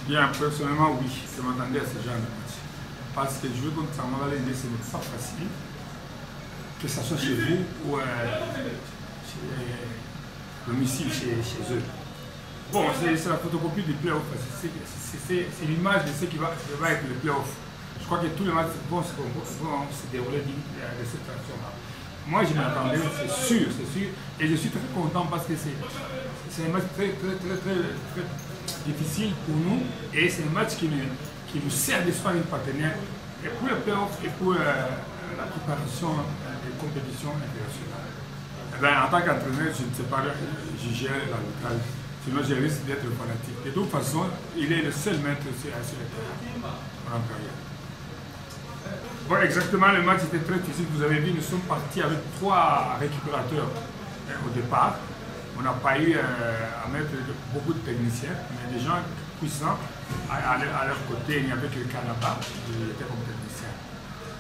Bien, personnellement, oui, je m'attendais à ce genre de match. Parce que jouer contre Samara Lende, ce n'est pas facile, que ce soit chez vous ou chez domicile chez eux. Bon, c'est la photocopie du play-off, c'est l'image de ce qui va être le play-off. Je crois que tous les matchs vont se dérouler de cette façon-là. Moi, je m'attendais, c'est sûr, et je suis très content parce que c'est un match très difficile pour nous, et c'est un match qui nous sert d'espoir une partenaire, et pour le play-off et pour la préparation des compétitions internationales. Eh bien, en tant qu'entraîneur, je ne sais pas juger l'arbitrage, sinon je risque d'être fanatique. De toute façon, il est le seul maître sur le terrain en carrière. Bon, exactement, le match était très difficile. Vous avez vu, nous sommes partis avec 3 récupérateurs au départ. On n'a pas eu à mettre beaucoup de techniciens, mais des gens puissants à leur côté. Il n'y avait que le Canada qui était comme technicien.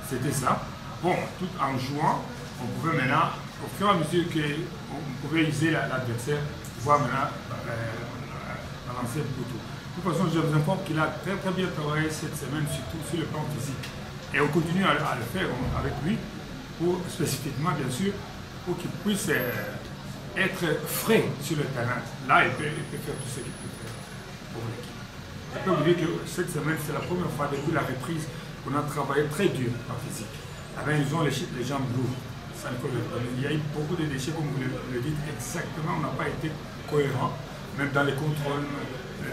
C'était ça. Bon, tout en jouant, on pouvait maintenant, au fur et à mesure qu'on pouvait user l'adversaire, pouvoir maintenant balancer un peu tout. De toute façon, je vous informe qu'il a très bien travaillé cette semaine, surtout sur le plan physique. Et on continue à le faire avec lui, pour, spécifiquement bien sûr, pour qu'il puisse être frais sur le terrain. Là, il peut faire tout ce qu'il peut faire pour l'équipe. Je peux vous dire que cette semaine, c'est la première fois depuis la reprise qu'on a travaillé très dur en physique. Alors, ils ont les jambes lourdes. Il y a eu beaucoup de déchets, comme vous le dites exactement. On n'a pas été cohérent, même dans les contrôles,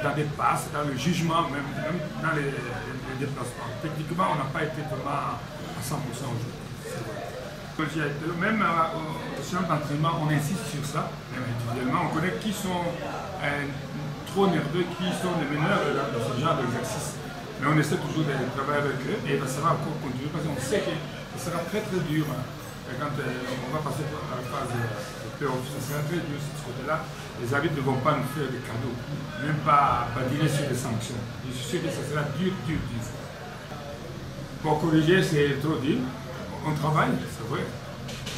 dans les passes, dans le jugement, même dans les déplacements. Techniquement, on n'a pas été vraiment à 100% aujourd'hui. Même au centre d'entraînement, on insiste sur ça, même individuellement. On connaît qui sont trop nerveux, qui sont les meneurs dans ce genre d'exercice. Mais on essaie toujours de travailler avec eux et ça va encore continuer parce qu'on sait que ce sera très dur. Quand on va passer à la phase de play-off, ce sera très dur de ce côté-là. Les arbitres ne vont pas nous faire des cadeaux, même pas badiner sur des sanctions. Je suis sûr que ça sera dur. Pour corriger, c'est trop dur. On travaille, c'est vrai,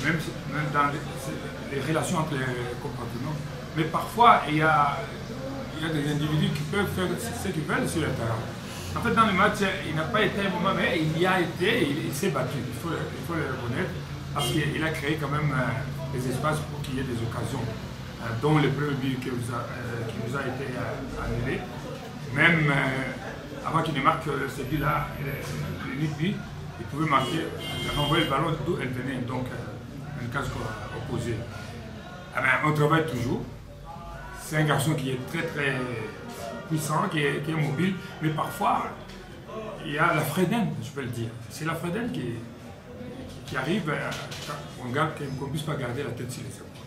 même dans les relations entre les compartiments. Mais parfois, il y a des individus qui peuvent faire ce qu'ils veulent sur le terrain. En fait, dans le match, il n'a pas été un moment, mais il y a été, il s'est battu, il faut le reconnaître, parce qu'il a créé quand même des espaces pour qu'il y ait des occasions, dont le premier but qui nous a été annulé. Même avant qu'il ne marque ce but-là, l'unique but, il pouvait marquer, renvoyer le ballon d'où elle venait, donc un casque opposé. Eh bien, on travaille toujours. C'est un garçon qui est très puissant, qui est mobile, mais parfois, il y a la frédène, je peux le dire. C'est la frédène qui arrive, qu'on ne puisse pas garder la tête sur les épaules.